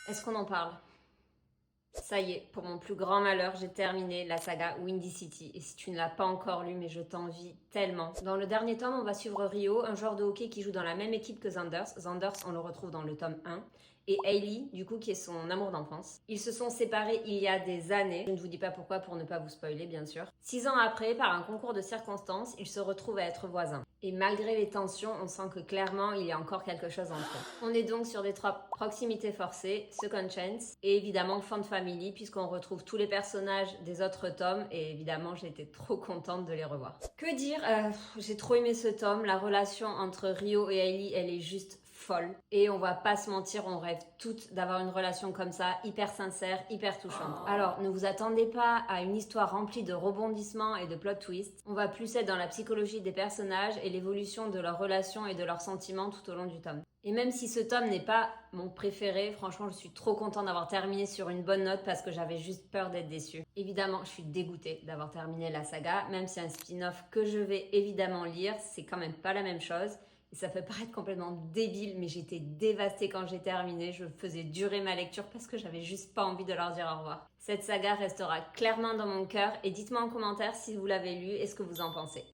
Est-ce qu'on en parle? Ça y est, pour mon plus grand malheur, j'ai terminé la saga Windy City. Et si tu ne l'as pas encore lu, mais je t'envie tellement. Dans le dernier tome, on va suivre Rio, un joueur de hockey qui joue dans la même équipe que Xanders. Xanders, on le retrouve dans le tome 1. Et Hailey, du coup, qui est son amour d'enfance. Ils se sont séparés il y a des années. Je ne vous dis pas pourquoi pour ne pas vous spoiler, bien sûr. 6 ans après, par un concours de circonstances, ils se retrouvent à être voisins. Et malgré les tensions, on sent que clairement, il y a encore quelque chose entre eux. On est donc sur des proximités forcées, second chance, et évidemment Fun Family, puisqu'on retrouve tous les personnages des autres tomes, et évidemment, j'étais trop contente de les revoir. Que dire J'ai trop aimé ce tome, la relation entre Rio et Hailey, elle est juste folle. Et on va pas se mentir, on rêve toutes d'avoir une relation comme ça, hyper sincère, hyper touchante. Alors, ne vous attendez pas à une histoire remplie de rebondissements et de plot twists. On va plus être dans la psychologie des personnages et l'évolution de leurs relations et de leurs sentiments tout au long du tome. Et même si ce tome n'est pas mon préféré, franchement, je suis trop contente d'avoir terminé sur une bonne note parce que j'avais juste peur d'être déçue. Évidemment, je suis dégoûtée d'avoir terminé la saga, même si un spin-off que je vais évidemment lire, c'est quand même pas la même chose. Et ça peut paraître complètement débile, mais j'étais dévastée quand j'ai terminé. Je faisais durer ma lecture parce que j'avais juste pas envie de leur dire au revoir. Cette saga restera clairement dans mon cœur et dites-moi en commentaire si vous l'avez lu et ce que vous en pensez.